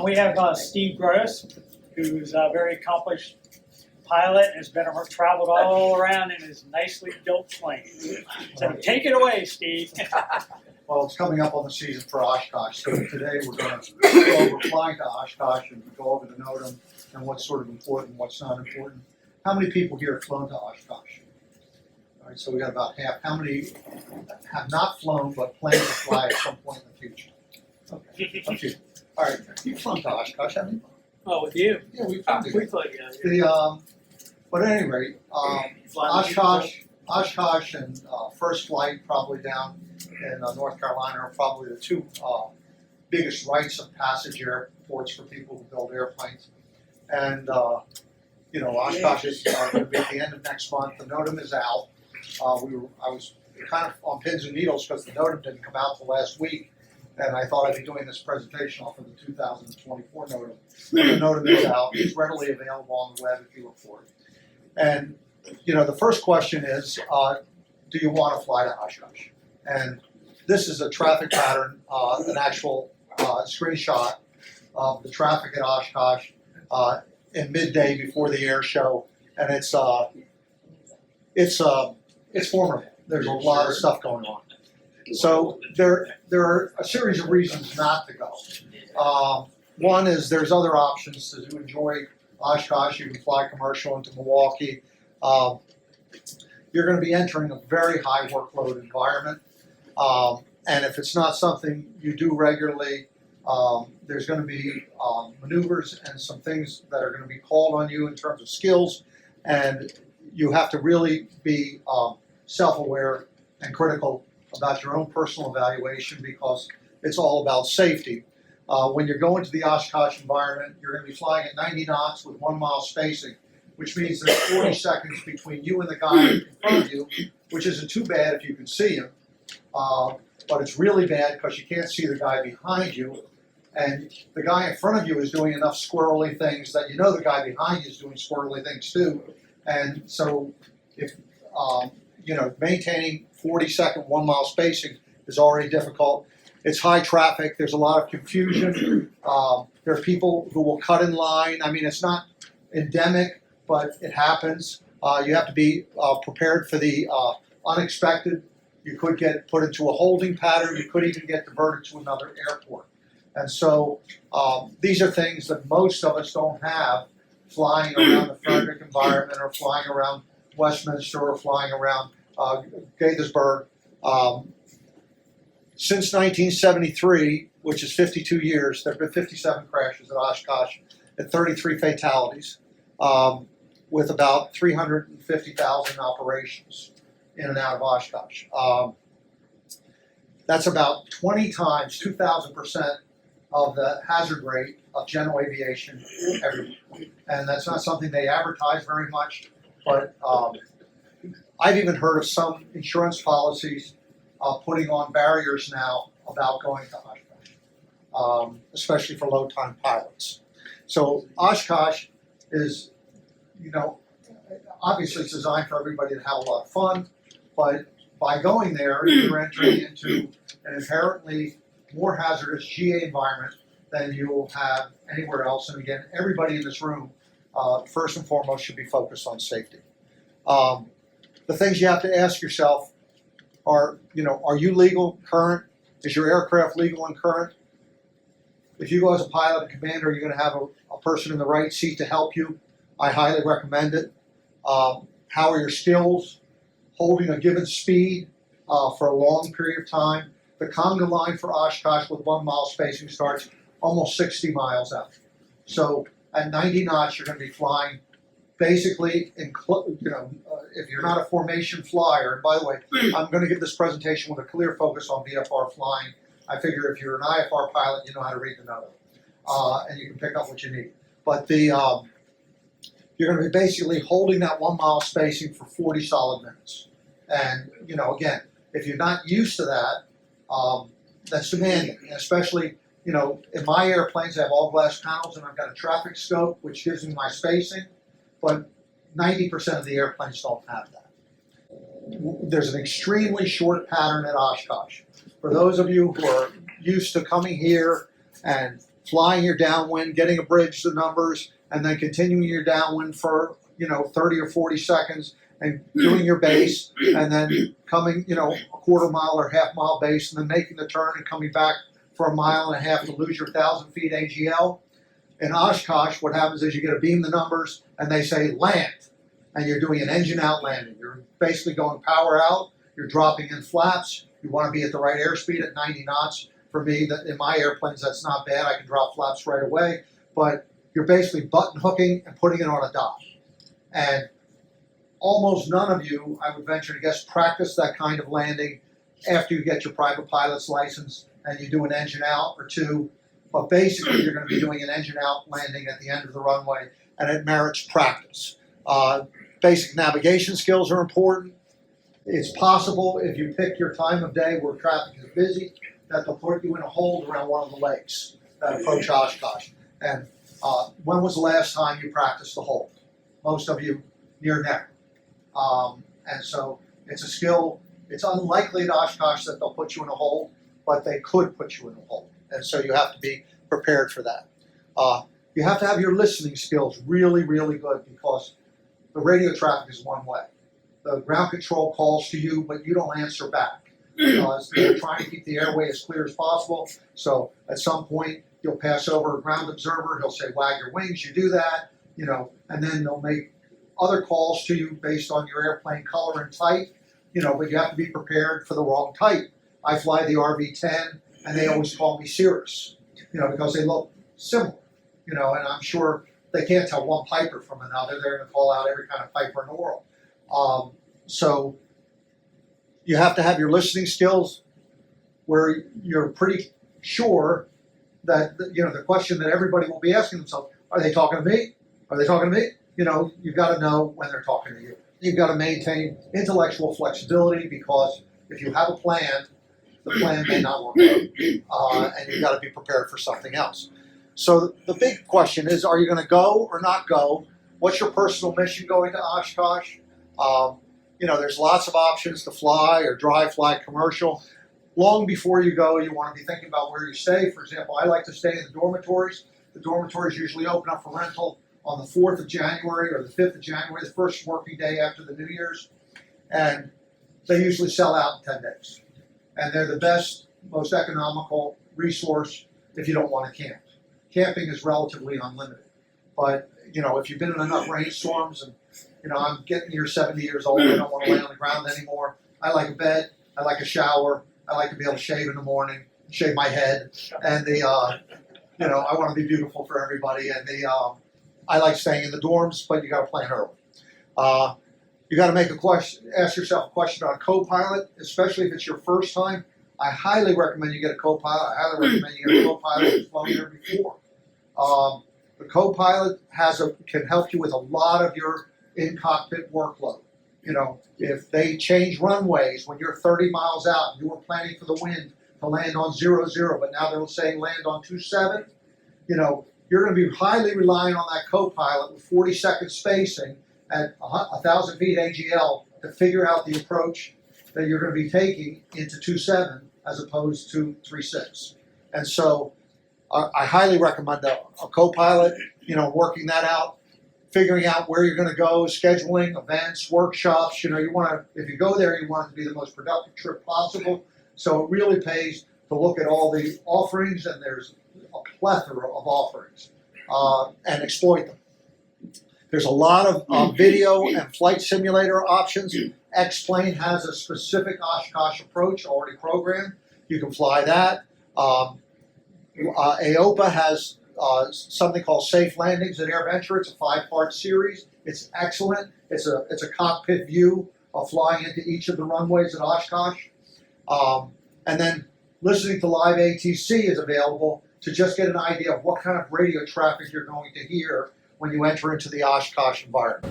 We have Steve Gross, who's a very accomplished pilot and has been traveled all around in his nicely built plane. So take it away, Steve. Well, it's coming up on the season for Oshkosh, so today we're going to go over flying to Oshkosh and go over the NOTAM and what's sort of important, what's not important. How many people here have flown to Oshkosh? All right, so we got about half. How many have not flown but plan to fly at some point in the future? Okay, a few. All right, you've flown to Oshkosh, haven't you? Oh, with you? Yeah, we've flown together. We flew together. But at any rate, Oshkosh and First Flight probably down in North Carolina are probably the two biggest rites of passage airports for people who build airplanes. And Oshkosh is going to be at the end of next month. The NOTAM is out. I was kind of on pins and needles because the NOTAM didn't come out till last week, and I thought I'd be doing this presentation off of the 2024 NOTAM. But the NOTAM is out. It's readily available on the web if you look for it. And the first question is, do you want to fly to Oshkosh? And this is a traffic pattern, an actual screenshot of the traffic at Oshkosh in midday before the air show, and it's formidable. There's a lot of stuff going on. So there are a series of reasons not to go. One is there's other options to enjoy Oshkosh. You can fly commercial into Milwaukee. You're going to be entering a very high workload environment. And if it's not something you do regularly, there's going to be maneuvers and some things that are going to be called on you in terms of skills. And you have to really be self-aware and critical about your own personal evaluation because it's all about safety. When you're going to the Oshkosh environment, you're going to be flying at 90 knots with 1 mile spacing, which means there's 40 seconds between you and the guy in front of you, which isn't too bad if you can see him. But it's really bad because you can't see the guy behind you. And the guy in front of you is doing enough squirrely things that you know the guy behind you is doing squirrely things too. And so if, maintaining 40-second 1 mile spacing is already difficult. It's high traffic. There's a lot of confusion. There are people who will cut in line. I mean, it's not endemic, but it happens. You have to be prepared for the unexpected. You could get put into a holding pattern. You could even get diverted to another airport. And so these are things that most of us don't have flying around the Frederick environment or flying around Westminster or flying around Gaithersburg. Since 1973, which is 52 years, there have been 57 crashes at Oshkosh and 33 fatalities with about 350,000 operations in and out of Oshkosh. That's about 20 times, 2,000% of the hazard rate of general aviation everywhere. And that's not something they advertise very much, but I've even heard of some insurance policies putting on barriers now about going to Oshkosh, especially for low-time pilots. So Oshkosh is, obviously it's designed for everybody to have a lot of fun, but by going there, you're entering into an inherently more hazardous GA environment than you will have anywhere else. And again, everybody in this room, first and foremost, should be focused on safety. The things you have to ask yourself are you legal, current? Is your aircraft legal and current? If you go as a pilot and commander, you're going to have a person in the right seat to help you. I highly recommend it. How are your skills? Holding a given speed for a long period of time. The conga line for Oshkosh with 1 mile spacing starts almost 60 miles out. So at 90 knots, you're going to be flying basically, if you're not a formation flyer, and by the way, I'm going to give this presentation with a clear focus on VFR flying. I figure if you're an IFR pilot, you know how to read the note, and you can pick up what you need. But you're going to be basically holding that 1 mile spacing for 40 solid minutes. And, again, if you're not used to that, that's demanding, and especially, in my airplanes, I have all glass panels and I've got a traffic scope, which gives me my spacing, but 90% of the airplanes don't have that. There's an extremely short pattern at Oshkosh. For those of you who are used to coming here and flying your downwind, getting a bridge to numbers, and then continuing your downwind for 30 or 40 seconds and doing your base, and then coming a quarter mile or half mile base, and then making the turn and coming back for a mile and a half to lose your 1,000 feet AGL. In Oshkosh, what happens is you get a beam the numbers and they say land, and you're doing an engine out landing. You're basically going power out, you're dropping in flaps, you want to be at the right airspeed at 90 knots. For me, in my airplanes, that's not bad. I can drop flaps right away, but you're basically button hooking and putting it on a dot. And almost none of you, I would venture to guess, practice that kind of landing after you get your private pilot's license and you do an engine out or two. But basically, you're going to be doing an engine out landing at the end of the runway, and it merits practice. Basic navigation skills are important. It's possible, if you pick your time of day where traffic is busy, that they'll put you in a hold around one of the lakes that approach Oshkosh. And when was the last time you practiced the hold? Most of you near never. And so it's a skill. It's unlikely at Oshkosh that they'll put you in a hold, but they could put you in a hold. And so you have to be prepared for that. You have to have your listening skills really, really good, because the radio traffic is one way. The ground control calls to you, but you don't answer back. They're trying to keep the airway as clear as possible. So at some point, you'll pass over a ground observer. He'll say, wag your wings. You do that, and then they'll make other calls to you based on your airplane color and type, but you have to be prepared for the wrong type. I fly the RV-10, and they always call me Cirrus, because they look similar, and I'm sure they can't tell one Piper from another. They're going to call out every kind of Piper in the world. So you have to have your listening skills where you're pretty sure that, the question that everybody will be asking themselves, are they talking to me? Are they talking to me? You've got to know when they're talking to you. You've got to maintain intellectual flexibility, because if you have a plan, the plan may not work out, and you've got to be prepared for something else. So the big question is, are you going to go or not go? What's your personal mission going to Oshkosh? There's lots of options to fly or dry fly commercial. Long before you go, you want to be thinking about where you stay. For example, I like to stay in the dormitories. The dormitories usually open up for rental on the 4th of January or the 5th of January, the first working day after the New Year's. And they usually sell out in 10 days. And they're the best, most economical resource if you don't want to camp. Camping is relatively unlimited. But, if you've been in enough rainstorms and, I'm getting near 70 years old, I don't want to lay on the ground anymore. I like a bed, I like a shower, I like to be able to shave in the morning, shave my head, and I want to be beautiful for everybody, and I like staying in the dorms, but you got to plan early. You got to ask yourself a question on co-pilot, especially if it's your first time. I highly recommend you get a co-pilot. I highly recommend you get a co-pilot who's flown there before. The co-pilot can help you with a lot of your in-cockpit workload. If they change runways when you're 30 miles out and you were planning for the wind to land on 00, but now they're saying land on 27, you're going to be highly relying on that co-pilot with 40-second spacing at 1,000 feet AGL to figure out the approach that you're going to be taking into 27 as opposed to 36. And so I highly recommend a co-pilot, working that out, figuring out where you're going to go, scheduling events, workshops. You want to, if you go there, you want it to be the most productive trip possible. So it really pays to look at all the offerings, and there's a plethora of offerings, and exploit them. There's a lot of video and flight simulator options. X-Plane has a specific Oshkosh approach already programmed. You can fly that. AOPA has something called Safe Landings at AirVenture. It's a 5-part series. It's excellent. It's a cockpit view of flying into each of the runways at Oshkosh. And then listening to live ATC is available to just get an idea of what kind of radio traffic you're going to hear when you enter into the Oshkosh environment.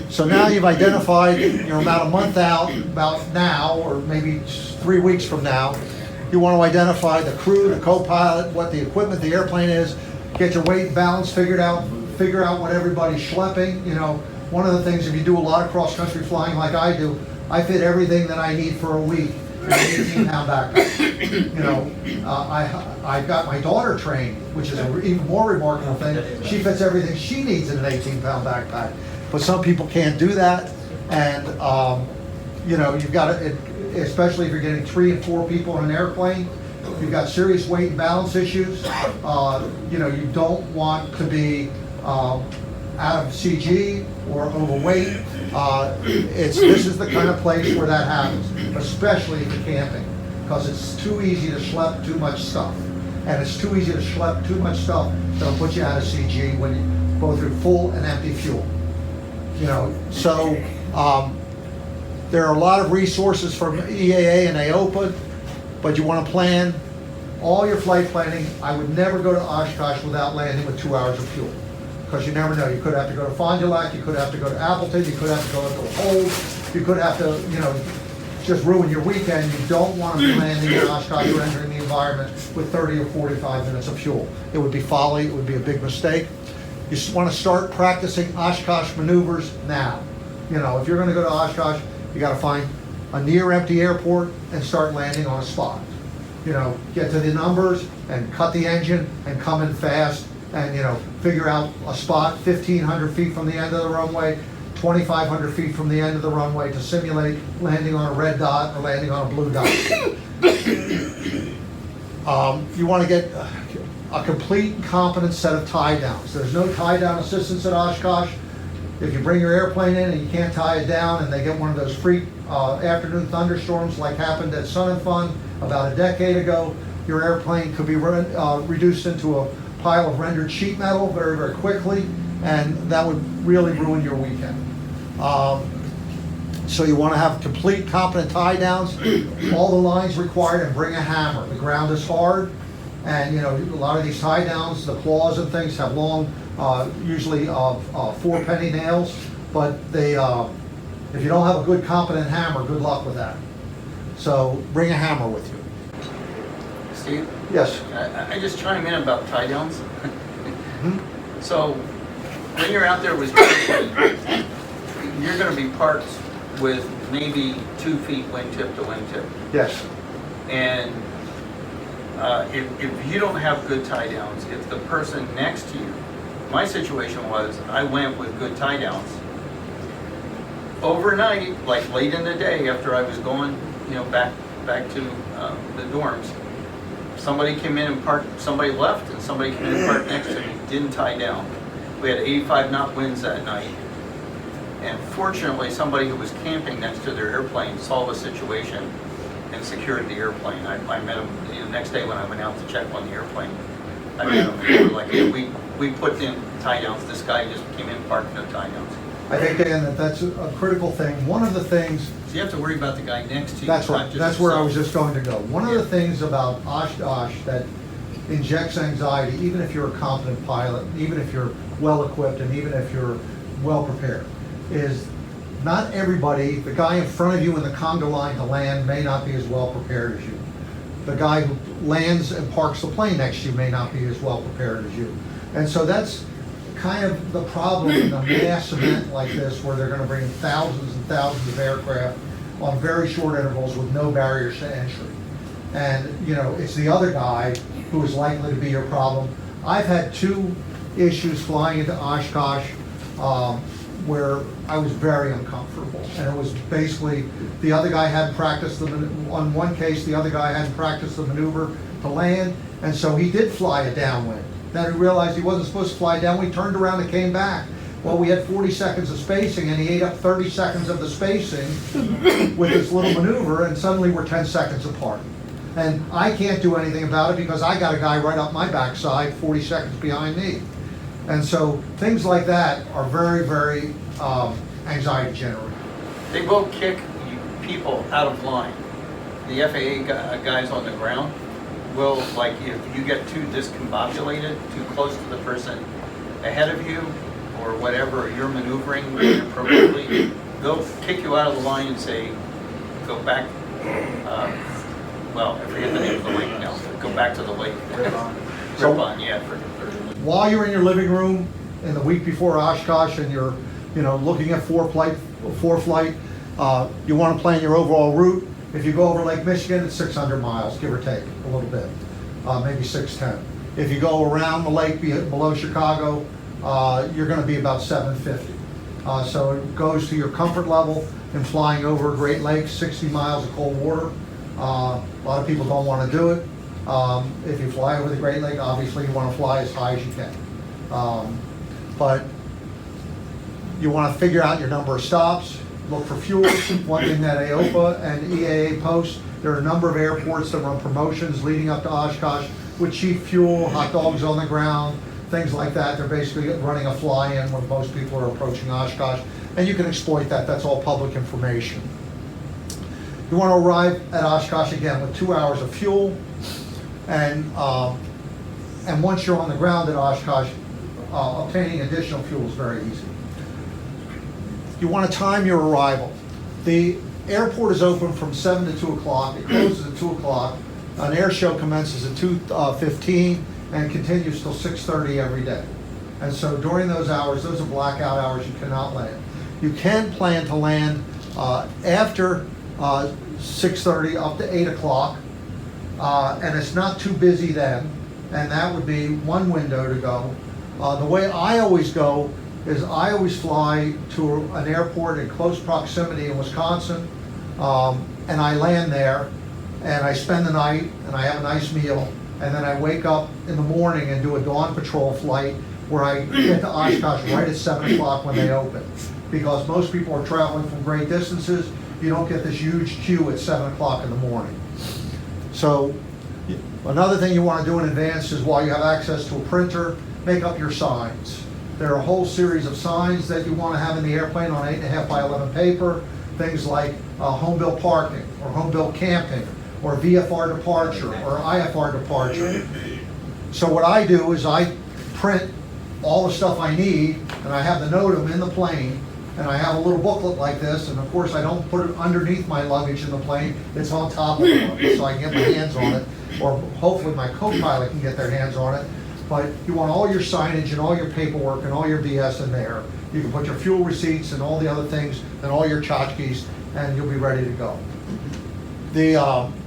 So now you've identified, about a month out, about now, or maybe 3 weeks from now, you want to identify the crew, the co-pilot, what the equipment, the airplane is, get your weight and balance figured out, figure out what everybody's schlepping. One of the things, if you do a lot of cross-country flying like I do, I fit everything that I need for a week an 18-pound backpack. You know, I got my daughter trained, which is an even more remarkable thing. She fits everything she needs in an 18-pound backpack. But some people can't do that, and you know, you've got to, especially if you're getting 3 and 4 people on an airplane, you've got serious weight and balance issues. You know, you don't want to be out of CG or overweight. This is the kind of place where that happens, especially if you're camping, because it's too easy to schlep too much stuff. And it's too easy to schlep too much stuff that'll put you out of CG when you go through full and empty fuel. You know, so there are a lot of resources from EAA and AOPA, but you want to plan all your flight planning. I would never go to Oshkosh without landing with 2 hours of fuel, because you never know. You could have to go to Fond du Lac, you could have to go to Appleton, you could have to go to Hold, you could have to, you know, just ruin your weekend. You don't want to be landing in Oshkosh or entering the environment with 30 or 45 minutes of fuel. It would be folly, it would be a big mistake. You just want to start practicing Oshkosh maneuvers now. You know, if you're going to go to Oshkosh, you got to find a near empty airport and start landing on a spot. You know, get to the numbers and cut the engine and come in fast, and, you know, figure out a spot 1,500 feet from the end of the runway, 2,500 feet from the end of the runway to simulate landing on a red dot or landing on a blue dot. You want to get a complete and competent set of tie downs. There's no tie down assistance at Oshkosh. If you bring your airplane in and you can't tie it down, and they get one of those freak afternoon thunderstorms like happened at Sun and Fun about a decade ago, your airplane could be reduced into a pile of rendered sheet metal very, very quickly, and that would really ruin your weekend. So you want to have complete, competent tie downs, all the lines required, and bring a hammer. The ground is hard, and, you know, a lot of these tie downs, the claws and things have long, usually 4 penny nails, but they, if you don't have a good, competent hammer, good luck with that. So bring a hammer with you. Steve? Yes. I just chime in about tie downs. So when you're out there with airplane, you're going to be parked with maybe 2 feet wingtip to wingtip. Yes. And if you don't have good tie downs, if the person next to you, my situation was I went with good tie downs. Overnight, like late in the day after I was going, you know, back to the dorms, somebody came in and parked, somebody left and somebody came in and parked next to me, didn't tie down. We had 85 knot winds that night. And fortunately, somebody who was camping next to their airplane saw the situation and secured the airplane. I met him the next day when I went out to check on the airplane. I met him and they were like, yeah, we put in tie downs. This guy just came in, parked, no tie downs. I think, Dan, that's a critical thing. One of the things, So you have to worry about the guy next to you. that's not right, just that's where I yourself. was just going to go. One of the things about Oshkosh that injects anxiety, even if you're a competent pilot, even if you're well equipped, and even if you're well prepared, is not everybody, the guy in front of you in the conga line to land may not be as well prepared as you. The guy who lands and parks the plane next to you may not be as well prepared as you. And so that's kind of the problem in a mass event like this, where they're going to bring thousands and thousands of aircraft on very short intervals with no barriers to entry. And, you know, it's the other guy who is likely to be your problem. I've had 2 issues flying into Oshkosh where I was very uncomfortable. And it was basically, the other guy hadn't practiced, on one case, the other guy hadn't practiced the maneuver to land, and so he did fly a downwind. Then he realized he wasn't supposed to fly downwind, he turned around and came back. Well, we had 40 seconds of spacing, and he ate up 30 seconds of the spacing with this little maneuver, and suddenly we're 10 seconds apart. And I can't do anything about it because I got a guy right up my backside 40 seconds behind me. And so things like that are very, very anxiety generating. They will kick people out of line. The FAA guys on the ground will, like, if you get too discombobulated, too close to the person ahead of you, or whatever, you're maneuvering inappropriately, they'll kick you out of the line and say, go back, well, I forget the name of the lake now, go back to the lake. Ripon, yeah. While you're in your living room in the week before Oshkosh and you're, you know, looking at 4 flight, you want to plan your overall route. If you go over Lake Michigan, it's 600 miles, give or take, a little bit, maybe 610. If you go around the lake below Chicago, you're gonna be about 750. So it goes to your comfort level in flying over Great Lakes, 60 miles of cold water. A lot of people don't wanna do it. If you fly over the Great Lake, obviously you wanna fly as high as you can. But you wanna figure out your number of stops, look for fuel. One thing that AOPA and EAA post, there are a number of airports that run promotions leading up to Oshkosh with cheap fuel, hot dogs on the ground, things like that. They're basically running a fly-in when most people are approaching Oshkosh, and you can exploit that. That's all public information. You want to arrive at Oshkosh again with 2 hours of fuel, and once you're on the ground at Oshkosh, obtaining additional fuel is very easy. You want to time your arrival. The airport is open from 7 to 2 o'clock. It closes at 2 o'clock. An air show commences at 2:15 and continues till 6:30 every day. And so during those hours, those are blackout hours, you cannot land. You can plan to land after 6:30 up to 8 o'clock, and it's not too busy then, and that would be one window to go. The way I always go is I always fly to an airport in close proximity in Wisconsin, and I land there, and I spend the night, and I have a nice meal, and then I wake up in the morning and do a dawn patrol flight where I get to Oshkosh right at 7 o'clock when they open. Because most people are traveling from great distances, you don't get this huge queue at 7 o'clock in the morning. So another thing you want to do in advance is, while you have access to a printer, make up your signs. There are a whole series of signs that you want to have in the airplane on 8.5 by 11 paper, things like home built parking, or home built camping, or VFR departure, or IFR departure. So what I do is I print all the stuff I need, and I have the NOTAM in the plane, and I have a little booklet like this, and of course I don't put it underneath my luggage in the plane, it's on top of it, so I can get my hands on it, or hopefully my co-pilot can get their hands on it. But you want all your signage and all your paperwork and all your BS in there. You can put your fuel receipts and all the other things, and all your tchotchkes, and you'll be ready to go.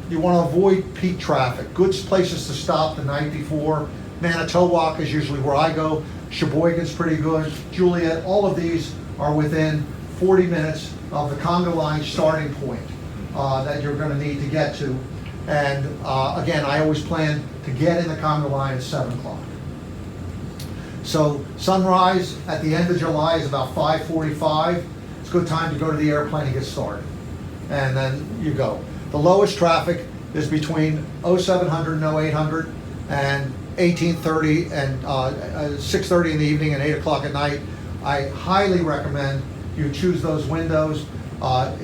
You want to avoid peak traffic. Good places to stop the night before. Manitowoc is usually where I go. Sheboygan's pretty good. Juliet, all of these are within 40 minutes of the Conga line starting point that you're going to need to get to. And again, I always plan to get in the Conga line at 7 o'clock. So sunrise at the end of July is about 5:45. It's a good time to go to the airplane and get started. And then you go. The lowest traffic is between 0700 and 0800 and 18:30 and 6:30 in the evening and 8 o'clock at night. I highly recommend you choose those windows.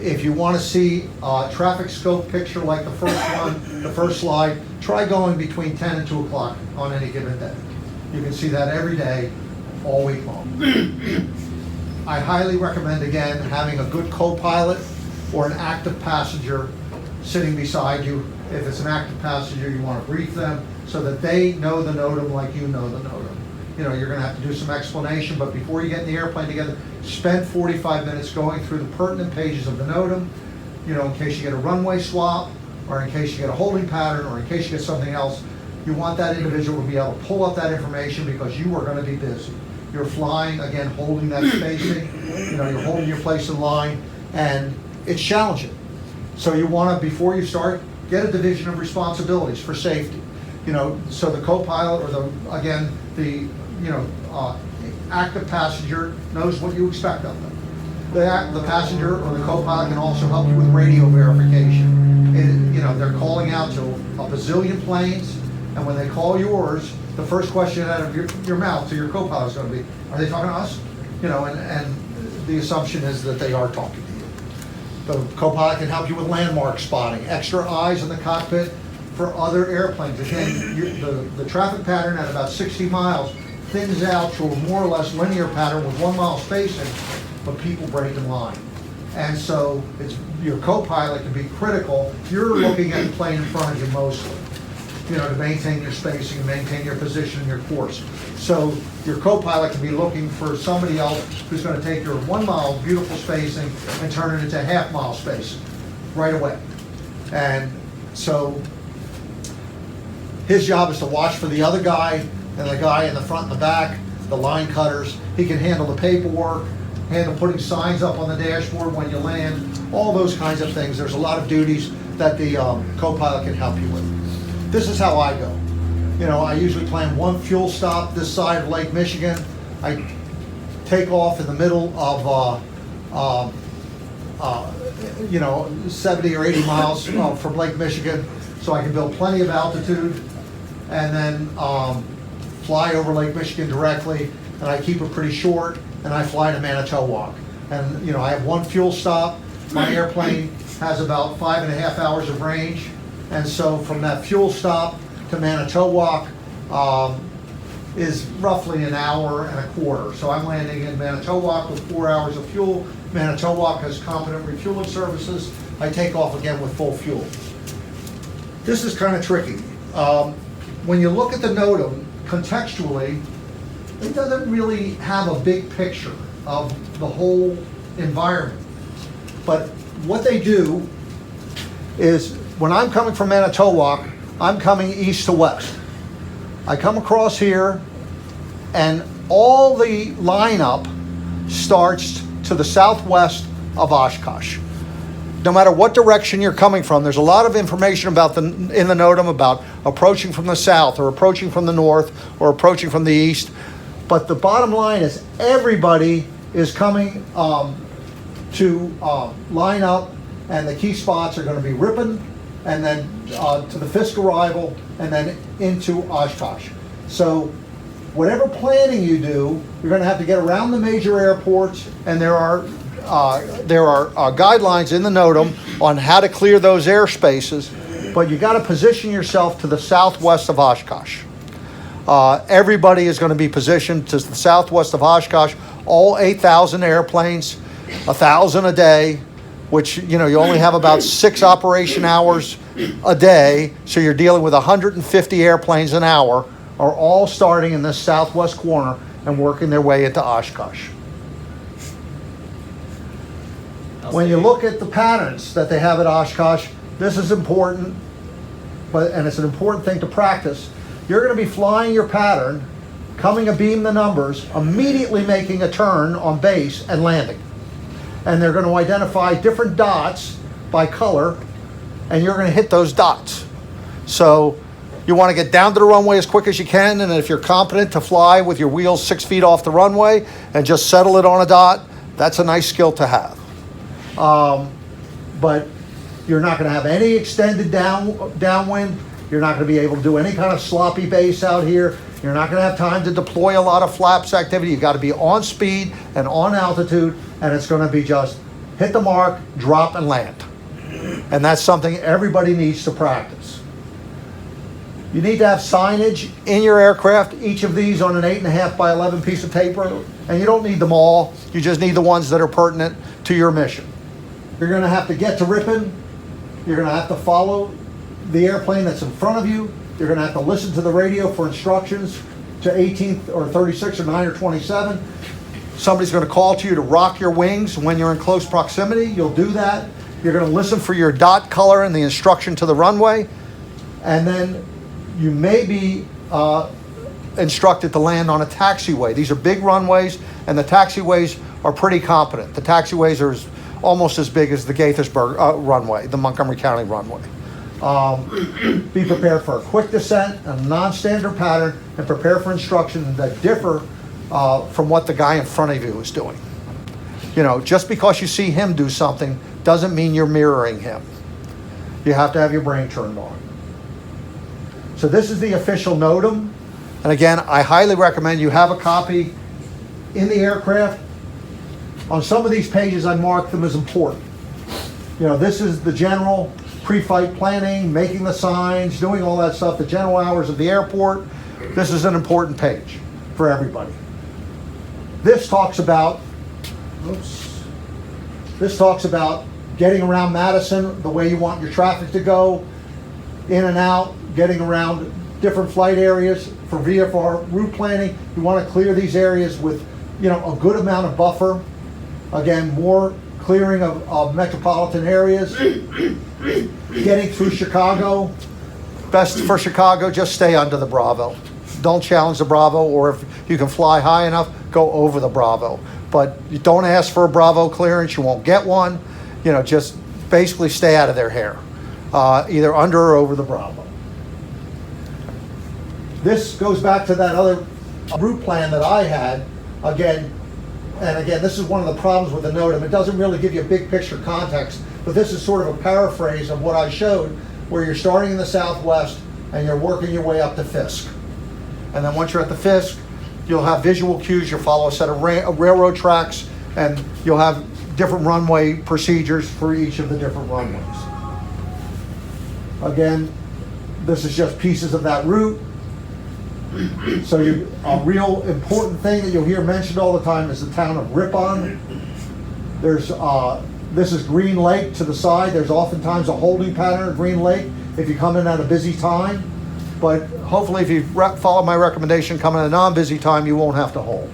If you want to see a traffic scope picture like the first one, the first slide, try going between 10 and 2 o'clock on any given day. You can see that every day, all week long. I highly recommend, again, having a good co-pilot or an active passenger sitting beside you. If it's an active passenger, you want to brief them so that they know the NOTAM like you know the NOTAM. You know, you're going to have to do some explanation, but before you get in the airplane together, spend 45 minutes going through the pertinent pages of the NOTAM, you know, in case you get a runway swap, or in case you get a holding pattern, or in case you get something else. You want that individual to be able to pull up that information because you are going to be busy. You're flying, again, holding that spacing, you know, you're holding your place in line, and it's challenging. So you want to, before you start, get a division of responsibilities for safety. You know, so the co-pilot, or the active passenger knows what you expect of them. The passenger or the co-pilot can also help you with radio verification. You know, they're calling out to a bazillion planes, and when they call yours, the first question out of your mouth to your co-pilot is going to be, are they talking to us? You know, and the assumption is that they are talking to you. The co-pilot can help you with landmark spotting, extra eyes in the cockpit for other airplanes. Again, the traffic pattern at about 60 miles thins out to a more or less linear pattern with 1 mile spacing, but people break in line. And so your co-pilot can be critical. You're looking at the plane in front of you mostly, you know, to maintain your spacing and maintain your position and your course. So your co-pilot can be looking for somebody else who's going to take your 1 mile beautiful spacing and turn it into half-mile spacing right away. And so his job is to watch for the other guy and the guy in the front and the back, the line cutters. He can handle the paperwork, handle putting signs up on the dashboard when you land, all those kinds of things. There's a lot of duties that the co-pilot can help you with. This is how I go. You know, I usually plan one fuel stop this side of Lake Michigan. I take off in the middle of, 70 or 80 miles from Lake Michigan, so I can build plenty of altitude, and then fly over Lake Michigan directly, and I keep it pretty short, and I fly to Manitowoc. And, you know, I have one fuel stop. My airplane has about 5.5 hours of range, and so from that fuel stop to Manitowoc is roughly an hour and a quarter. So I'm landing in Manitowoc with 4 hours of fuel. Manitowoc has competent refueling services. I take off again with full fuel. This is kind of tricky. When you look at the NOTAM, contextually, it doesn't really have a big picture of the whole environment. But what they do is, when I'm coming from Manitowoc, I'm coming east to west. I come across here, and all the lineup starts to the southwest of Oshkosh. No matter what direction you're coming from, there's a lot of information about in the NOTAM about approaching from the south, or approaching from the north, or approaching from the east. But the bottom line is, everybody is coming to line up, and the key spots are going to be Ripon, and then to the Fisk arrival, and then into Oshkosh. So whatever planning you do, you're going to have to get around the major airports, and there are guidelines in the NOTAM on how to clear those airspaces, but you got to position yourself to the southwest of Oshkosh. Everybody is going to be positioned to the southwest of Oshkosh. All 8,000 airplanes, 1,000 a day, which, you know, you only have about 6 operation hours a day, so you're dealing with 150 airplanes an hour, are all starting in this southwest corner and working their way into Oshkosh. When you look at the patterns that they have at Oshkosh, this is important, and it's an important thing to practice. You're going to be flying your pattern, coming abeam the numbers, immediately making a turn on base and landing. And they're going to identify different dots by color, and you're going to hit those dots. So you want to get down to the runway as quick as you can, and if you're competent to fly with your wheels 6 feet off the runway and just settle it on a dot, that's a nice skill to have. But you're not going to have any extended downwind. You're not going to be able to do any kind of sloppy base out here. You're not going to have time to deploy a lot of flaps activity. You've got to be on speed and on altitude, and it's going to be just hit the mark, drop, and land. And that's something everybody needs to practice. You need to have signage in your aircraft, each of these on an 8.5 by 11 piece of paper, and you don't need them all. You just need the ones that are pertinent to your mission. You're going to have to get to Ripon. You're going to have to follow the airplane that's in front of you. You're going to have to listen to the radio for instructions to 18th or 36 or 9 or 27. Somebody's going to call to you to rock your wings when you're in close proximity. You'll do that. You're going to listen for your dot color and the instruction to the runway. And then you may be instructed to land on a taxiway. These are big runways, and the taxiways are pretty competent. The taxiways are almost as big as the Gaithersburg runway, the Montgomery County runway. Be prepared for a quick descent, a non-standard pattern, and prepare for instructions that differ from what the guy in front of you is doing. You know, just because you see him do something doesn't mean you're mirroring him. You have to have your brain turned on. So this is the official NOTAM. And again, I highly recommend you have a copy in the aircraft. On some of these pages, I marked them as important. You know, this is the general pre-flight planning, making the signs, doing all that stuff, the general hours of the airport. This is an important page for everybody. This talks about, getting around Madison the way you want your traffic to go, in and out, getting around different flight areas. For VFR route planning, you want to clear these areas with, you know, a good amount of buffer. Again, more clearing of metropolitan areas. Getting through Chicago, best for Chicago, just stay under the Bravo. Don't challenge the Bravo, or if you can fly high enough, go over the Bravo. But you don't ask for a Bravo clearance, you won't get one. You know, just basically stay out of their hair, either under or over the Bravo. This goes back to that other route plan that I had. Again, this is one of the problems with the NOTAM. It doesn't really give you a big picture context, but this is sort of a paraphrase of what I showed, where you're starting in the southwest and you're working your way up to Fisk. And then once you're at the Fisk, you'll have visual cues, you'll follow a set of railroad tracks, and you'll have different runway procedures for each of the different runways. Again, this is just pieces of that route. So a real important thing that you'll hear mentioned all the time is the town of Ripon. This is Green Lake to the side. There's oftentimes a holding pattern at Green Lake if you come in at a busy time. But hopefully if you follow my recommendation, come in at a non-busy time, you won't have to hold.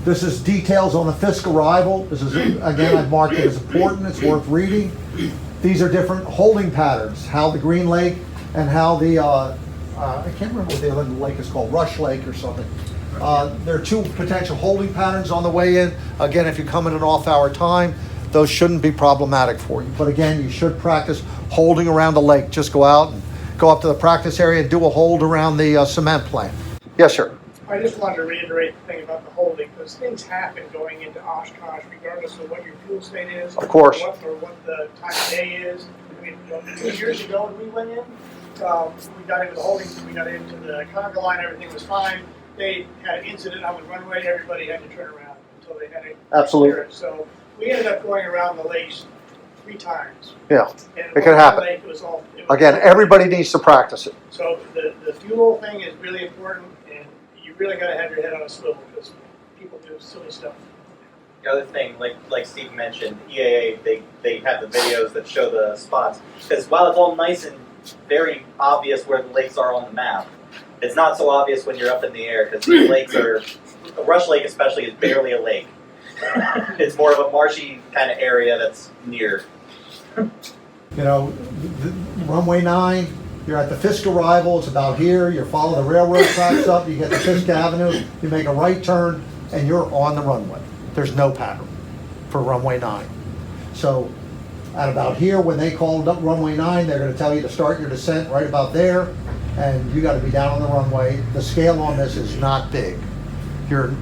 This is details on the Fisk arrival. This is, again, I've marked it as important. It's worth reading. These are different holding patterns, how the Green Lake and how the, I can't remember what the other lake is called, Rush Lake or something. There are two potential holding patterns on the way in. Again, if you come in an off-hour time, those shouldn't be problematic for you. But again, you should practice holding around the lake. Just go out and go up to the practice area and do a hold around the cement plant. Yes, sir. I just wanted to reiterate the thing about the holding, because things happen going into Oshkosh, regardless of what your fuel state is. Of course. Or what the time of day is. I mean, 2 years ago when we went in, we got into the holding, we got into the conga line, everything was fine. They had an incident on the runway, everybody had to turn around until they had it. Absolutely. So we ended up going around the lakes 3 times. Yeah, And it can happen. Lake, it was all, Again, everybody needs to practice it. So the fuel thing is really important, and you really got to have your head on a swivel, because people do silly stuff. The other thing, like Steve mentioned, EAA, they have the videos that show the spots. Because while it's all nice and very obvious where the lakes are on the map, it's not so obvious when you're up in the air, because these lakes are, Rush Lake especially is barely a lake. It's more of a marshy kind of area that's near. You know, runway 9, you're at the Fisk arrival, it's about here, you follow the railroad tracks up, you get to Fisk Avenue, you make a right turn, and you're on the runway. There's no pattern for runway 9. So at about here, when they called up runway 9, they're gonna tell you to start your descent right about there, and you gotta be down on the runway. The scale on this is not big. You're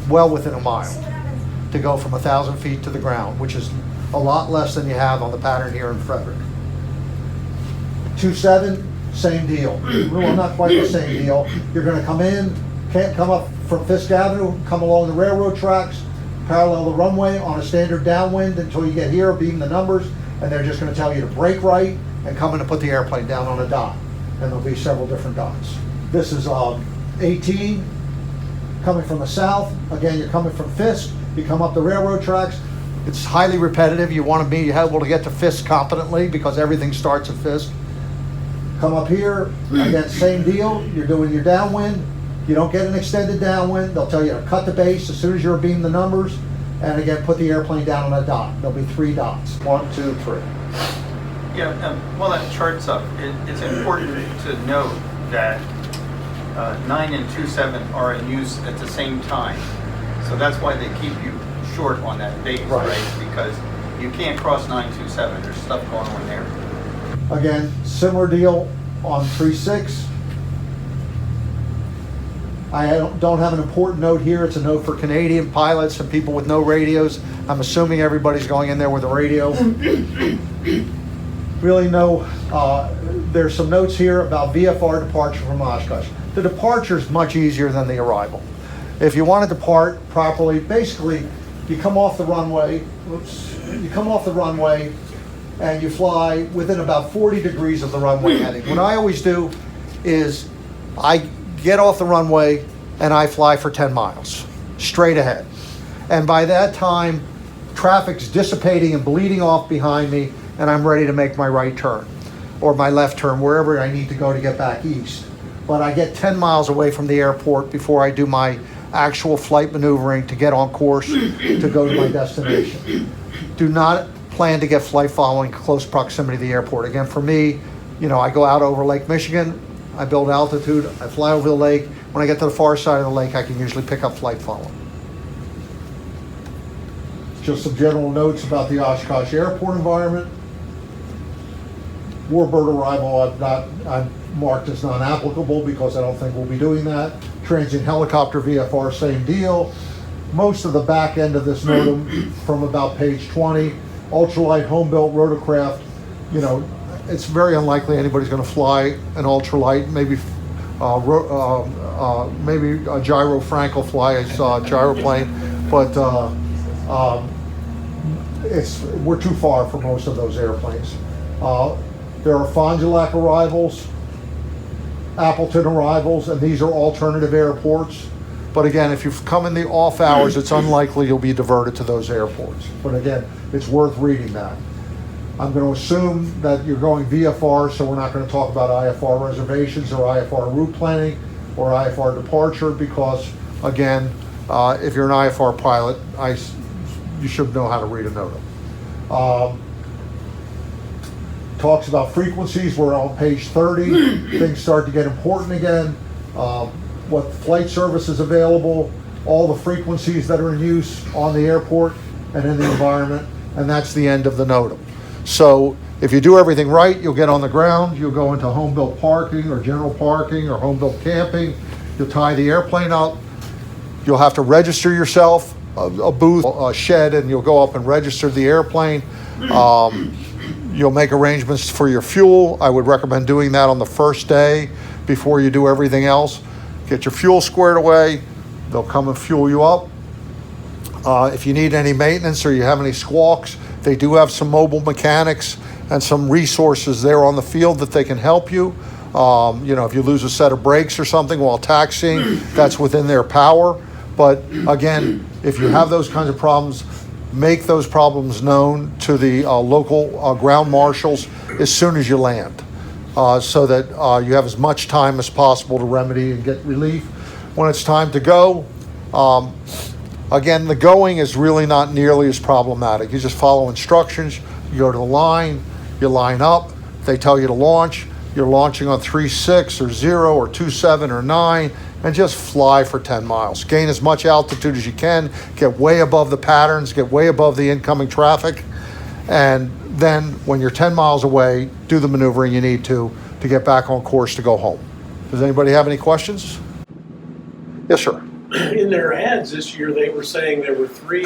well within a mile to go from 1,000 feet to the ground, which is a lot less than you have on the pattern here in Frederick. 2-7, same deal. Well, not quite the same deal. You're gonna come in, can't come up from Fisk Avenue, come along the railroad tracks, parallel the runway on a standard downwind until you get here, beam the numbers, and they're just gonna tell you to brake right and come in and put the airplane down on a dot. And there'll be several different dots. This is 18, coming from the south. Again, you're coming from Fisk, you come up the railroad tracks. It's highly repetitive. You want to be able to get to Fisk competently because everything starts at Fisk. Come up here, again, same deal. You're doing your downwind. You don't get an extended downwind. They'll tell you to cut the base as soon as you're beam the numbers. And again, put the airplane down on a dot. There'll be 3 dots. 1, 2, 3. Yeah, while that chart's up, it's important to note that 9 and 2-7 are in use at the same time. So that's why they keep you short on that base, right? Because you can't cross 9-2-7. There's stuff going on there. Again, similar deal on 3-6. I don't have an important note here. It's a note for Canadian pilots and people with no radios. I'm assuming everybody's going in there with a radio. Really no, there's some notes here about VFR departure from Oshkosh. The departure is much easier than the arrival. If you want to depart properly, basically you come off the runway, and you fly within about 40 degrees of the runway heading. What I always do is I get off the runway and I fly for 10 miles straight ahead. And by that time, traffic's dissipating and bleeding off behind me, and I'm ready to make my right turn or my left turn, wherever I need to go to get back east. But I get 10 miles away from the airport before I do my actual flight maneuvering to get on course to go to my destination. Do not plan to get flight following close proximity to the airport. Again, for me, I go out over Lake Michigan, I build altitude, I fly over the lake. When I get to the far side of the lake, I can usually pick up flight following. Just some general notes about the Oshkosh airport environment. Warbird arrival I've marked as non-applicable because I don't think we'll be doing that. Transient helicopter VFR, same deal. Most of the back end of this NOTAM from about page 20, ultralight home-built rotorcraft, it's very unlikely anybody's going to fly an ultralight. Maybe a gyro Frank will fly a gyroplane, but we're too far for most of those airplanes. There are Fond du Lac arrivals, Appleton arrivals, and these are alternative airports. But again, if you come in the off hours, it's unlikely you'll be diverted to those airports. But again, it's worth reading that. I'm going to assume that you're going VFR, so we're not going to talk about IFR reservations or IFR route planning or IFR departure because, again, if you're an IFR pilot, you should know how to read a NOTAM. Talks about frequencies. We're on page 30. Things start to get important again. What flight service is available, all the frequencies that are in use on the airport and in the environment, and that's the end of the NOTAM. So if you do everything right, you'll get on the ground, you'll go into home-built parking or general parking or home-built camping, you'll tie the airplane up, you'll have to register yourself, a booth, a shed, and you'll go up and register the airplane. You'll make arrangements for your fuel. I would recommend doing that on the first day before you do everything else. Get your fuel squared away, they'll come and fuel you up. If you need any maintenance or you have any squawks, they do have some mobile mechanics and some resources there on the field that they can help you. If you lose a set of brakes or something while taxiing, that's within their power. But again, if you have those kinds of problems, make those problems known to the local ground marshals as soon as you land, so that you have as much time as possible to remedy and get relief. When it's time to go, again, the going is really not nearly as problematic. You just follow instructions, you go to the line, you line up, they tell you to launch, you're launching on 3.6 or 0 or 2.7 or 9, and just fly for 10 miles. Gain as much altitude as you can, get way above the patterns, get way above the incoming traffic, and then when you're 10 miles away, do the maneuvering you need to get back on course to go home. Does anybody have any questions? Yes, sir. In their ads this year, they were saying there were three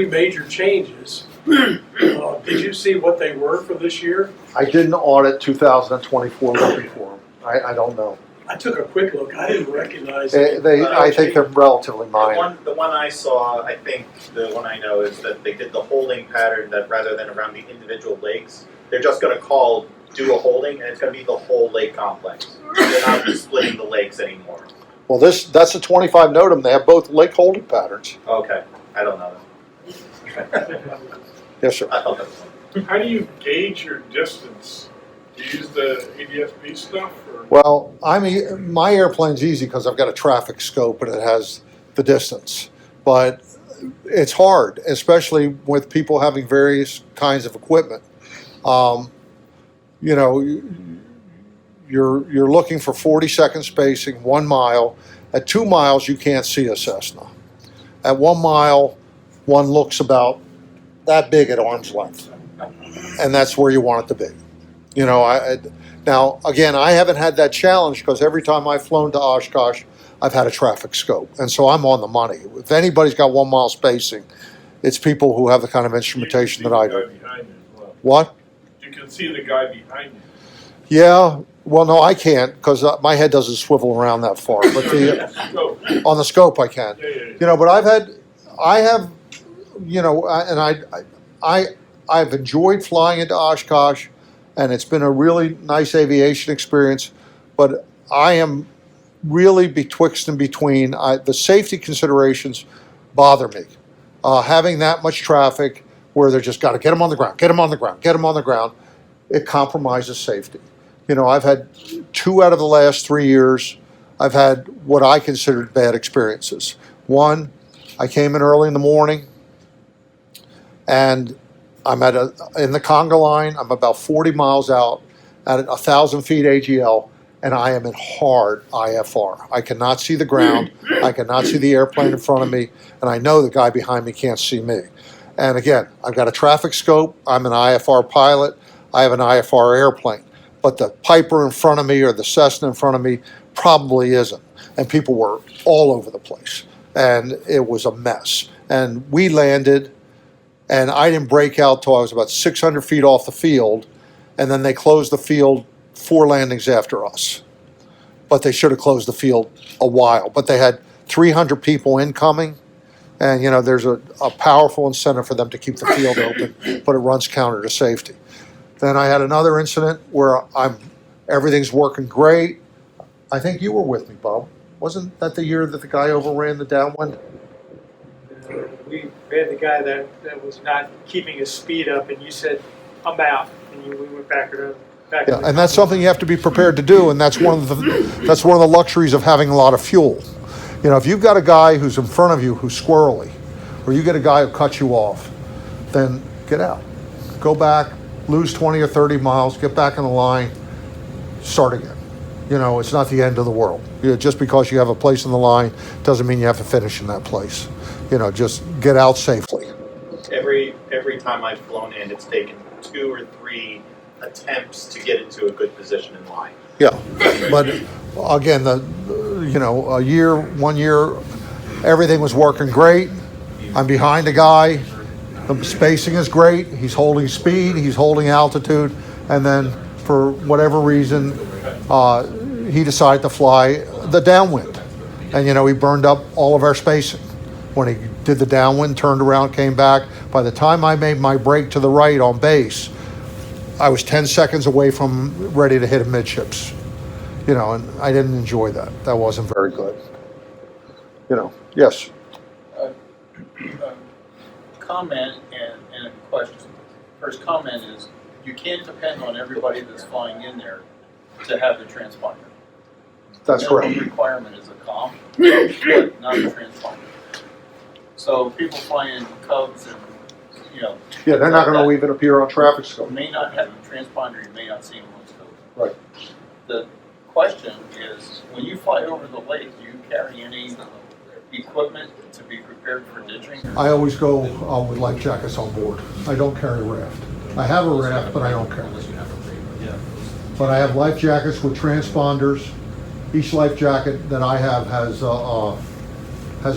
major changes. Did you see what they were for this year? I didn't audit 2024 looking for them. I don't know. I took a quick look. I didn't recognize I think they're relatively minor. The one I saw, I think the one I know is that they did the holding pattern that rather than around the individual lakes, they're just going to do a holding, and it's going to be the whole lake complex. They're not splitting the lakes anymore. Well, that's a 25 NOTAM. They have both lake holding patterns. Okay, I don't know. Yes, sir. I thought that was How do you gauge your distance? Do you use the ADS-B stuff? Or? Well, my airplane's easy because I've got a traffic scope and it has the distance. But it's hard, especially with people having various kinds of equipment. You're looking for 40-second spacing, 1 mile. At 2 miles, you can't see a Cessna. At 1 mile, one looks about that big at arm's length, and that's where you want it to be. Now, again, I haven't had that challenge because every time I've flown to Oshkosh, I've had a traffic scope, and so I'm on the money. If anybody's got 1 mile spacing, it's people who have the kind of instrumentation that I do. What? You can see the guy behind you. Yeah. Well, no, I can't because my head doesn't swivel around that far. But on the scope, I can. Yeah. But I have, and I've enjoyed flying into Oshkosh, and it's been a really nice aviation experience. But I am really betwixt and between. The safety considerations bother me. Having that much traffic where they're just got to get them on the ground, get them on the ground, get them on the ground, it compromises safety. I've had 2 out of the last 3 years, I've had what I considered bad experiences. One, I came in early in the morning and I'm in the conga line. I'm about 40 miles out at 1,000 feet AGL, and I am in hard IFR. I cannot see the ground. I cannot see the airplane in front of me, and I know the guy behind me can't see me. And again, I've got a traffic scope. I'm an IFR pilot. I have an IFR airplane. But the Piper in front of me or the Cessna in front of me probably isn't. And people were all over the place. And it was a mess. And we landed, and I didn't break out till I was about 600 feet off the field. And then they closed the field 4 landings after us. But they should have closed the field a while. But they had 300 people incoming. And, you know, there's a powerful incentive for them to keep the field open, but it runs counter to safety. Then I had another incident where everything's working great. I think you were with me, Bob. Wasn't that the year that the guy overran the downwind? We had the guy that was not keeping his speed up, and you said, I'm out, and we went back to Yeah, and that's something you have to be prepared to do, and that's one of the luxuries of having a lot of fuel. You know, if you've got a guy who's in front of you who's squirrely, or you get a guy who cuts you off, then get out. Go back, lose 20 or 30 miles, get back in the line, start again. You know, it's not the end of the world. You know, just because you have a place in the line doesn't mean you have to finish in that place. You know, just get out safely. Every time I've flown in, it's taken 2 or 3 attempts to get into a good position in line. Yeah, but again, 1 year, everything was working great. I'm behind the guy. The spacing is great. He's holding speed. He's holding altitude. And then for whatever reason, he decided to fly the downwind. And, you know, he burned up all of our spacing. When he did the downwind, turned around, came back. By the time I made my break to the right on base, I was 10 seconds away from ready to hit him midships. You know, and I didn't enjoy that. That wasn't very good. You know, yes. Comment and a question. First comment is, you can't depend on everybody that's flying in there to have the transponder. That's The correct. minimum requirement is a comm, but not a transponder. So people flying Cubs and, you know. Yeah, they're not going to even appear on traffic You scope. may not have a transponder, you may not see them on scope. Right. The question is, when you fly over the lake, do you carry any equipment to be prepared for ditching? I always go with life jackets on board. I don't carry a raft. I have a raft, but I don't carry it. But I have life jackets with transponders. Each life jacket that I have has a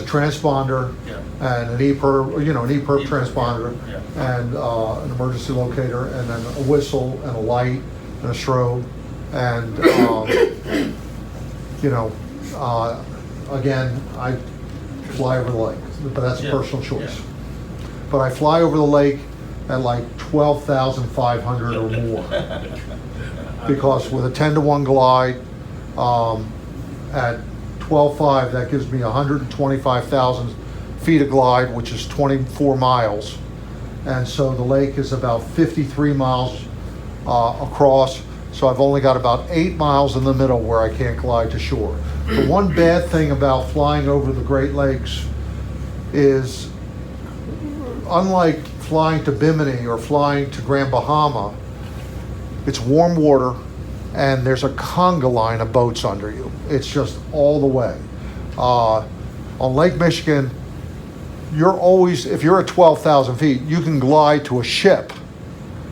transponder and an EPIRB transponder and an emergency locator, and then a whistle and a light and a strobe, and again, I fly over the lake, but that's a personal choice. But I fly over the lake at like 12,500 or more, because with a 10-to-1 glide at 12.5, that gives me 125,000 feet of glide, which is 24 miles. And so the lake is about 53 miles across. So I've only got about 8 miles in the middle where I can't glide to shore. The one bad thing about flying over the Great Lakes is, unlike flying to Bimini or flying to Grand Bahama, it's warm water and there's a conga line of boats under you. It's just all the way. On Lake Michigan, you're always, if you're at 12,000 feet, you can glide to a ship.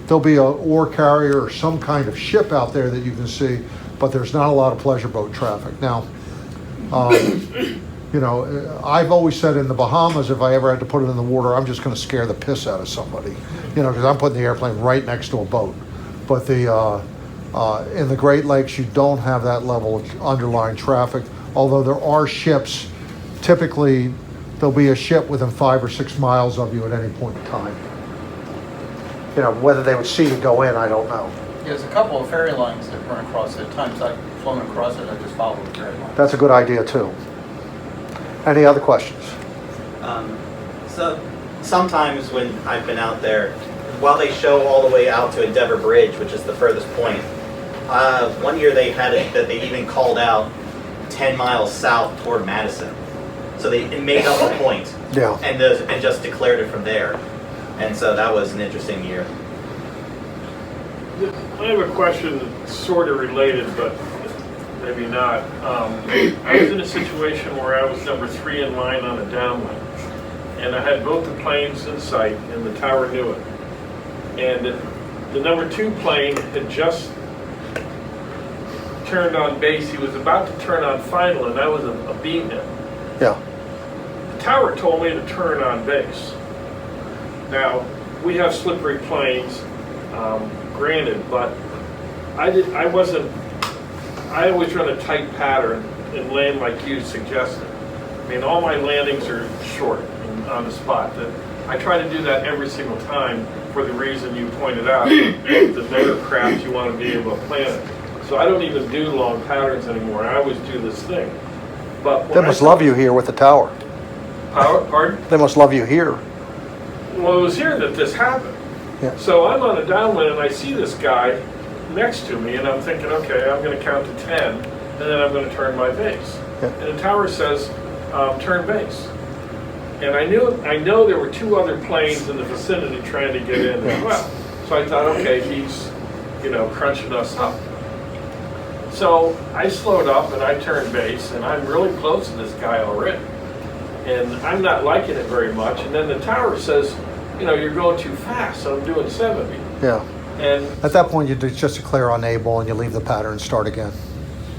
There'll be an ore carrier or some kind of ship out there that you can see, but there's not a lot of pleasure boat traffic. Now, I've always said in the Bahamas, if I ever had to put it in the water, I'm just going to scare the piss out of somebody, because I'm putting the airplane right next to a boat. But in the Great Lakes, you don't have that level of underlying traffic, although there are ships. Typically, there'll be a ship within 5 or 6 miles of you at any point in time. Whether they would see you go in, I don't know. There's a couple of ferry lines that run across it. At times I've flown across it, I just follow the ferry line. That's a good idea, too. Any other questions? So sometimes when I've been out there, while they show all the way out to Endeavor Bridge, which is the furthest point, one year they had it that they even called out 10 miles south toward Madison. So they made up a point Yeah. and just declared it from there. And so that was an interesting year. I have a question that's sort of related, but maybe not. I was in a situation where I was number 3 in line on a downwind, and I had both the planes in sight, and the tower knew it. And the number 2 plane had just turned on base. He was about to turn on final, and that was a beam hit. Yeah. The tower told me to turn on base. Now, we have slippery planes, granted, but I always run a tight pattern and land like you suggested. I mean, all my landings are short and on the spot. I try to do that every single time for the reason you pointed out. The better craft, you want to be able to plan it. So I don't even do long patterns anymore. I always do this thing. But They must love you here with the tower. Pardon? They must love you here. Well, it was here that this happened. Yeah. So I'm on a downwind and I see this guy next to me and I'm thinking, okay, I'm going to count to 10 and then I'm going to turn my base. Yeah. And the tower says, turn base. And I know there were 2 other planes in the vicinity trying to get in as well. So I thought, okay, he's, crunching us up. So I slowed up and I turned base and I'm really close to this guy already. And I'm not liking it very much. And then the tower says, you're going too fast. So I'm doing 70. Yeah. And At that point, you just declare unable and you leave the pattern and start again.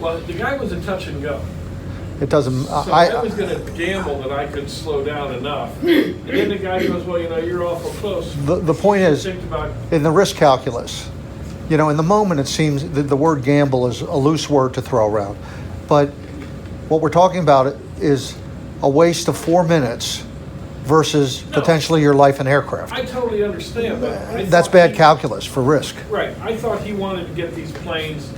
well, the guy was a touch and go. It doesn't. So I was going to gamble that I could slow down enough. And then the guy goes, well, you're awful close. The point is, Think about, in the risk calculus, in the moment, it seems that the word gamble is a loose word to throw around. But what we're talking about is a waste of 4 minutes versus potentially your life in aircraft. I totally understand, but That's bad calculus for risk. Right. I thought he wanted to get these planes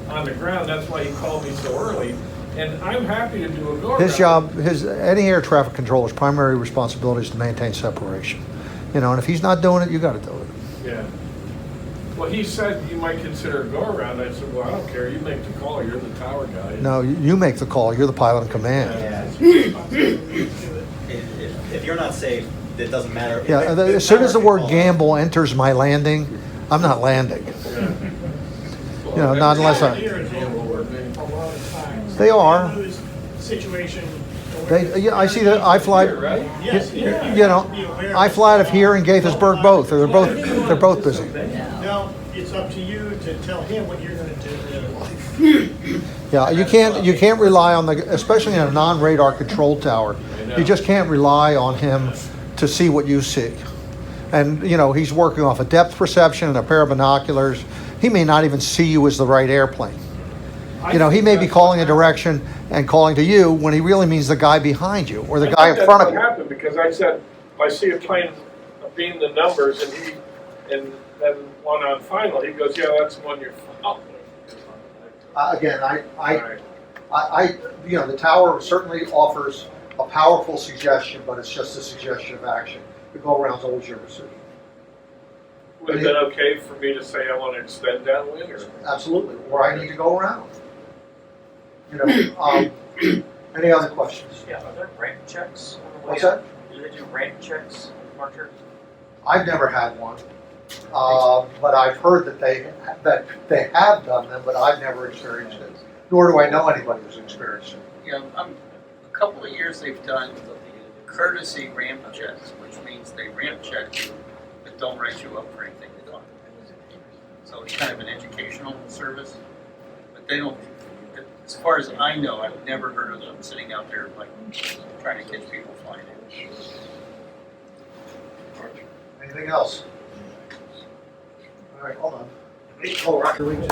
on the ground. That's why he called me so early. And I'm happy to do a go-around. His job, any air traffic controller's primary responsibility is to maintain separation. And if he's not doing it, you got to do it. Yeah. Well, he said you might consider a go-around. I said, well, I don't care. You make the call. You're the tower guy. No, you make the call. You're the pilot in command. If you're not safe, it doesn't matter. Yeah, as soon as the word gamble enters my landing, I'm not landing. Not unless I. Here at Gamble, we're a lot of times. They are. Lose situation. I see that. I fly. Right? Yes, I fly out of here and Gaithersburg both. They're both busy. Now, it's up to you to tell him what you're going to do. Yeah, you can't rely on especially in a non-radar control tower. You just can't rely on him to see what you see. And he's working off a depth perception and a pair of binoculars. He may not even see you as the right airplane. He may be calling a direction and calling to you when he really means the guy behind you or the guy in front of you. That's what happened because I said, I see a plane beam the numbers and then one on final, he goes, yeah, that's the one you're following. Again, the tower certainly offers a powerful suggestion, but it's just a suggestion of action. The go-around's always your decision. Would it have been okay for me to say I want to extend downwind or? Absolutely, or I need to go around. Any other questions? Yeah, are there ramp checks? What's that? Do they do ramp checks, Marker? I've never had one, but I've heard that they have done them, but I've never experienced it. Nor do I know anybody who's experienced it. A couple of years they've done courtesy ramp checks, which means they ramp check you, but don't write you up for anything they don't. So it's kind of an educational service, but they don't. As far as I know, I've never heard of them sitting out there like trying to catch people flying in. Anything else? All right, hold on. Oh, Roger Wings.